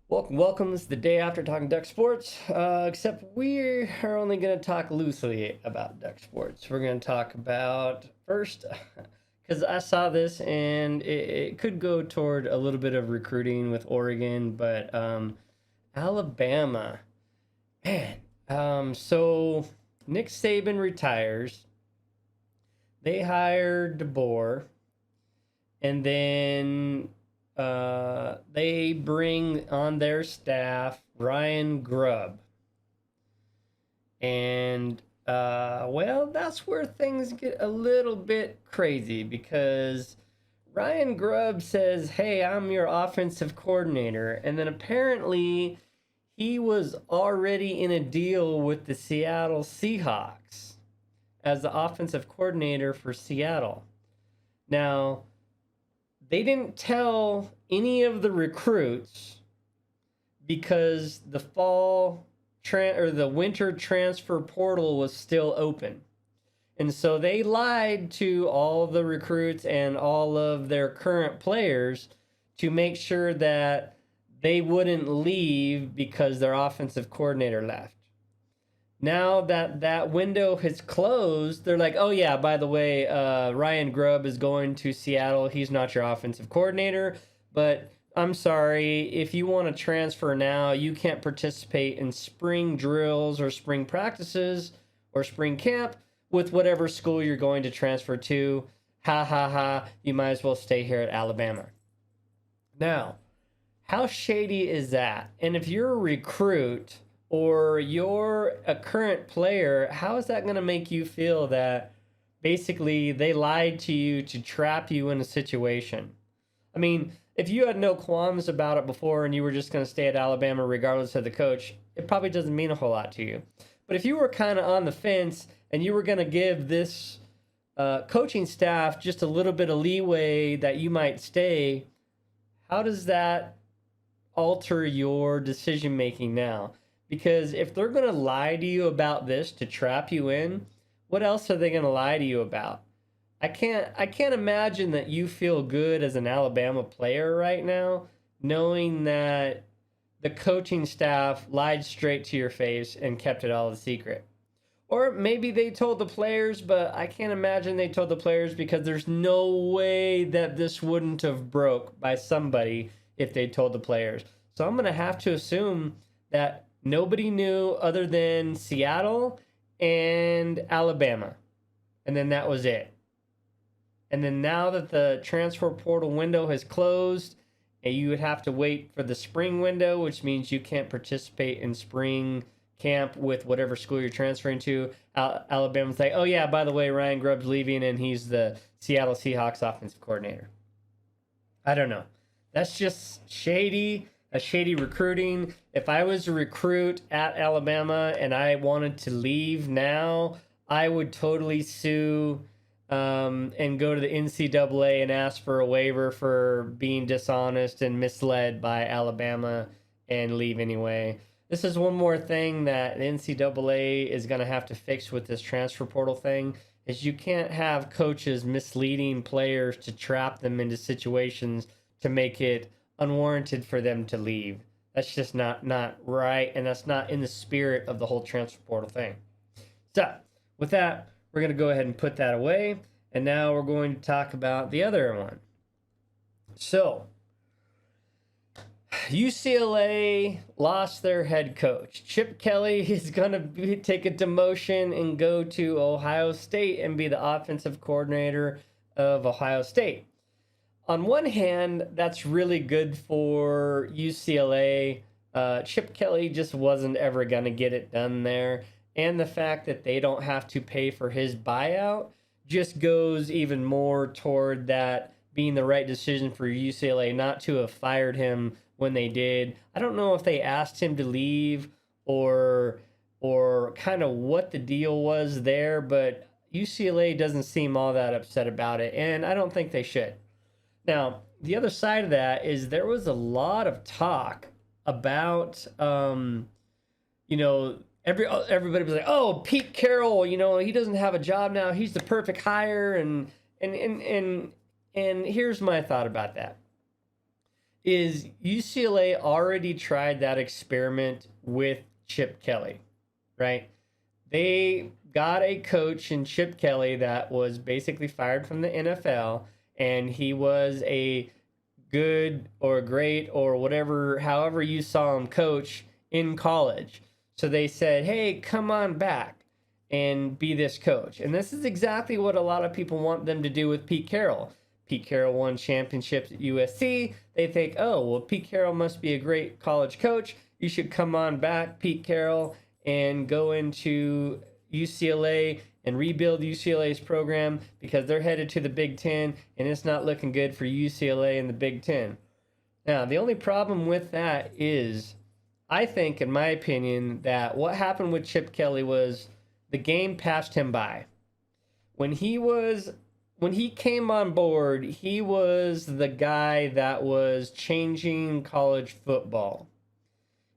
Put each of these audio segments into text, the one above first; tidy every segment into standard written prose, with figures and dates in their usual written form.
Welcome. This is the day after talking Duck sports. Except we are only going to talk loosely about Duck sports. We're going to talk about first, because I saw this and it could go toward a little bit of recruiting with Oregon, but Alabama, man. So Nick Saban retires. They hired DeBoer, and then they bring on their staff Ryan Grubb. And, well, that's where things get a little bit crazy because Ryan Grubb says, "Hey, I'm your offensive coordinator." And then apparently he was already in a deal with the Seattle Seahawks as the offensive coordinator for Seattle. Now, they didn't tell any of the recruits because the the winter transfer portal was still open. And so they lied to all the recruits and all of their current players to make sure that they wouldn't leave because their offensive coordinator left. Now that that window has closed, they're like, "Oh yeah, by the way, Ryan Grubb is going to Seattle. He's not your offensive coordinator, but I'm sorry, if you want to transfer now, you can't participate in spring drills or spring practices or spring camp with whatever school you're going to transfer to. Ha ha ha, you might as well stay here at Alabama." Now, how shady is that? And if you're a recruit or you're a current player, how is that going to make you feel that basically they lied to you to trap you in a situation? I mean, if you had no qualms about it before and you were just going to stay at Alabama regardless of the coach, it probably doesn't mean a whole lot to you. But if you were kind of on the fence and you were going to give this coaching staff just a little bit of leeway that you might stay, how does that alter your decision making now? Because if they're going to lie to you about this to trap you in, what else are they going to lie to you about? I can't imagine that you feel good as an Alabama player right now, knowing that the coaching staff lied straight to your face and kept it all a secret. Or maybe they told the players, but I can't imagine they told the players because there's no way that this wouldn't have broke by somebody if they told the players. So I'm going to have to assume that nobody knew other than Seattle and Alabama. And then that was it. And then now that the transfer portal window has closed, and you would have to wait for the spring window, which means you can't participate in spring camp with whatever school you're transferring to. Alabama's like, "Oh yeah, by the way, Ryan Grubb's leaving and he's the Seattle Seahawks offensive coordinator." I don't know. That's just shady. A shady recruiting. If I was a recruit at Alabama and I wanted to leave now, I would totally sue and go to the NCAA and ask for a waiver for being dishonest and misled by Alabama and leave anyway. This is one more thing that the NCAA is going to have to fix with this transfer portal thing is you can't have coaches misleading players to trap them into situations to make it unwarranted for them to leave. That's just not right, and that's not in the spirit of the whole transfer portal thing. So, with that, we're going to go ahead and put that away, and now we're going to talk about the other one. So, UCLA lost their head coach. Chip Kelly is going to take a demotion and go to Ohio State and be the offensive coordinator of Ohio State. On one hand, that's really good for UCLA. Chip Kelly just wasn't ever going to get it done there. And the fact that they don't have to pay for his buyout just goes even more toward that being the right decision for UCLA not to have fired him when they did. I don't know if they asked him to leave or kind of what the deal was there, but UCLA doesn't seem all that upset about it, and I don't think they should. Now, the other side of that is there was a lot of talk about, everybody was like, "Oh, Pete Carroll, he doesn't have a job now. He's the perfect hire." And here's my thought about that. is UCLA already tried that experiment with Chip Kelly, right? They got a coach in Chip Kelly that was basically fired from the NFL, and he was a good or great or whatever, however you saw him coach in college. So they said, hey, come on back and be this coach. And this is exactly what a lot of people want them to do with Pete Carroll. Pete Carroll won championships at USC. They think, oh, well, Pete Carroll must be a great college coach. You should come on back, Pete Carroll, and go into UCLA and rebuild UCLA's program because they're headed to the Big Ten and it's not looking good for UCLA in the Big Ten. Now, the only problem with that is, I think, in my opinion, that what happened with Chip Kelly was the game passed him by. When he came on board, he was the guy that was changing college football.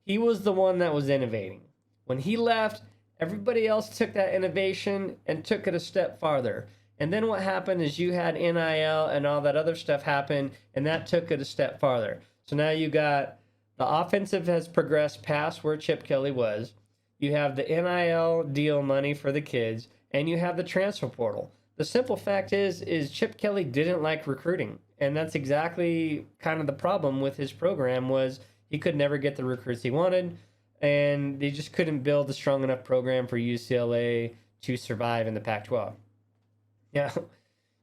He was the one that was innovating. When he left, everybody else took that innovation and took it a step farther. And then what happened is you had NIL and all that other stuff happen, and that took it a step farther. So now you got the offensive has progressed past where Chip Kelly was. You have the NIL deal money for the kids, and you have the transfer portal. The simple fact is Chip Kelly didn't like recruiting, and that's exactly kind of the problem with his program was he could never get the recruits he wanted, and they just couldn't build a strong enough program for UCLA to survive in the Pac-12. Yeah,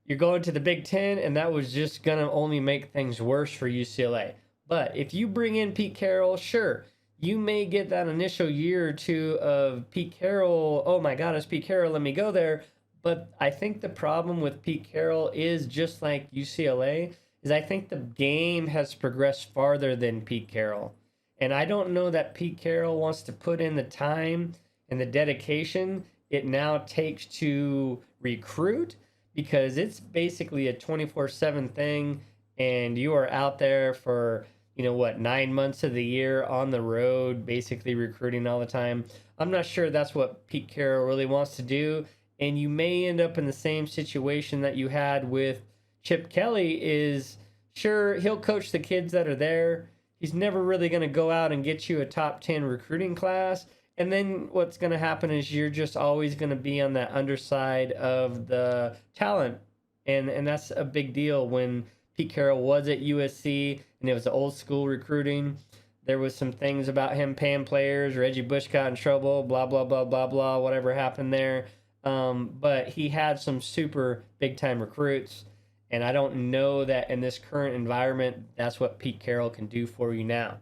you're going to the Big Ten, and that was just going to only make things worse for UCLA. But if you bring in Pete Carroll, sure, you may get that initial year or two of Pete Carroll, oh my God, it's Pete Carroll, let me go there. But I think the problem with Pete Carroll is just like UCLA, is I think the game has progressed farther than Pete Carroll. And I don't know that Pete Carroll wants to put in the time and the dedication it now takes to recruit, because it's basically a 24/7 thing, and you are out there for, 9 months of the year on the road, basically recruiting all the time. I'm not sure that's what Pete Carroll really wants to do, and you may end up in the same situation that you had with Chip Kelly is, sure, he'll coach the kids that are there. He's never really going to go out and get you a top 10 recruiting class. And then what's going to happen is you're just always going to be on that underside of the talent. And that's a big deal. When Pete Carroll was at USC and it was the old school recruiting, there was some things about him paying players. Reggie Bush got in trouble, blah, blah, blah, blah, blah, whatever happened there. But he had some super big-time recruits. And I don't know that in this current environment, that's what Pete Carroll can do for you now.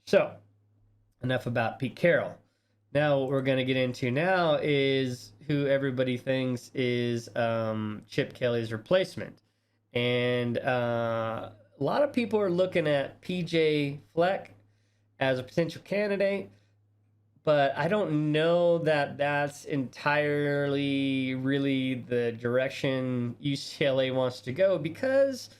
So, enough about Pete Carroll. Now, what we're going to get into now is who everybody thinks is Chip Kelly's replacement. And a lot of people are looking at PJ Fleck as a potential candidate, but I don't know that that's entirely really the direction UCLA wants to go, because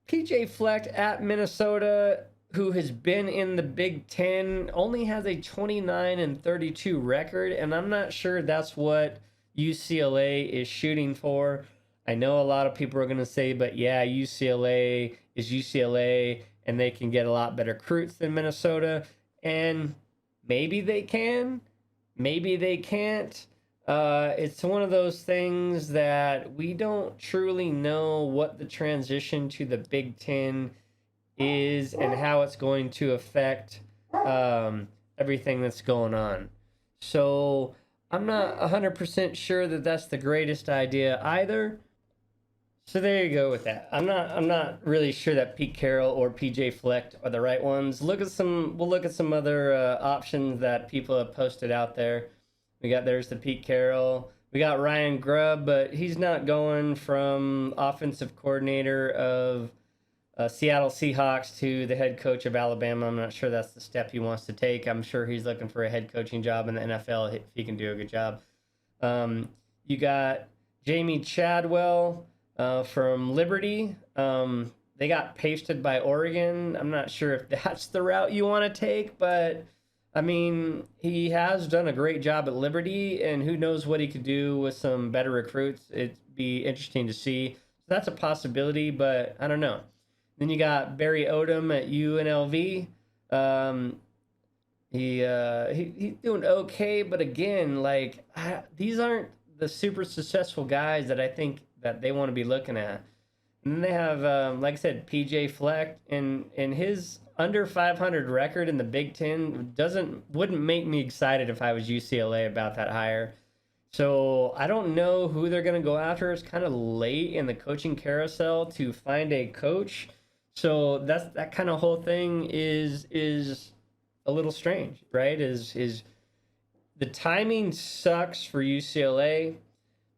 PJ Fleck at Minnesota, who has been in the Big Ten, only has a 29-32 record, and I'm not sure that's what UCLA is shooting for. I know a lot of people are going to say, but yeah, UCLA is UCLA, and they can get a lot better recruits than Minnesota, and maybe they can, maybe they can't. It's one of those things that we don't truly know what the transition to the Big Ten is and how it's going to affect everything that's going on. So I'm not 100% sure that that's the greatest idea either. So there you go with that. I'm not really sure that Pete Carroll or PJ Fleck are the right ones. We'll look at some other options that people have posted out there. There's the Pete Carroll. We got Ryan Grubb, but he's not going from offensive coordinator of Seattle Seahawks to the head coach of Alabama. I'm not sure that's the step he wants to take. I'm sure he's looking for a head coaching job in the NFL if he can do a good job. You got Jamie Chadwell from Liberty. They got pasted by Oregon. I'm not sure if that's the route you want to take, but I mean, he has done a great job at Liberty, and who knows what he could do with some better recruits. It'd be interesting to see. So that's a possibility, but I don't know. Then you got Barry Odom at UNLV. Um, he's doing okay, but again, like these aren't the super successful guys that I think that they want to be looking at. And then they have, like I said, PJ Fleck, and his under 500 record in the Big Ten wouldn't make me excited if I was UCLA about that hire. So I don't know who they're going to go after. It's kind of late in the coaching carousel to find a coach. So that kind of whole thing is a little strange, right? Is the timing sucks for UCLA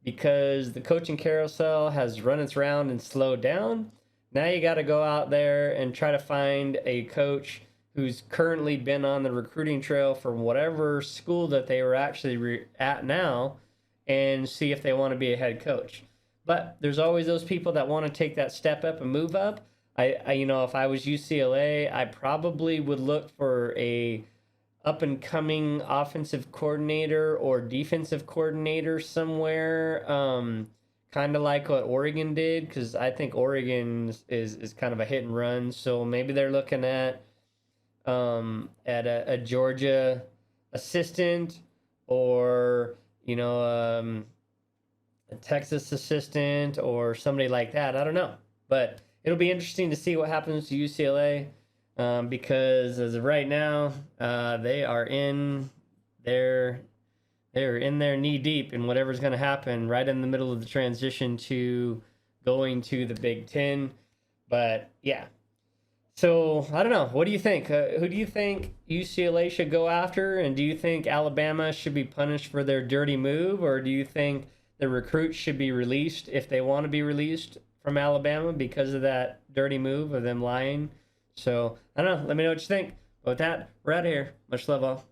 because the coaching carousel has run its round and slowed down. Now you got to go out there and try to find a coach who's currently been on the recruiting trail for whatever school that they were actually at now and see if they want to be a head coach. But there's always those people that want to take that step up and move up. If I was UCLA, I probably would look for a up and coming offensive coordinator or defensive coordinator somewhere, kind of like what Oregon did, because I think Oregon is kind of a hit and run. So maybe they're looking at a Georgia assistant, or a Texas assistant, or somebody like that. I don't know, but it'll be interesting to see what happens to UCLA. Because as of right now, they are in their knee deep in whatever's going to happen right in the middle of the transition to going to the Big Ten. But yeah, so I don't know. What do you think? Who do you think UCLA should go after? And do you think Alabama should be punished for their dirty move? Or do you think the recruits should be released if they want to be released from Alabama because of that dirty move of them lying? So I don't know. Let me know what you think. But with that, we're out of here. Much love all.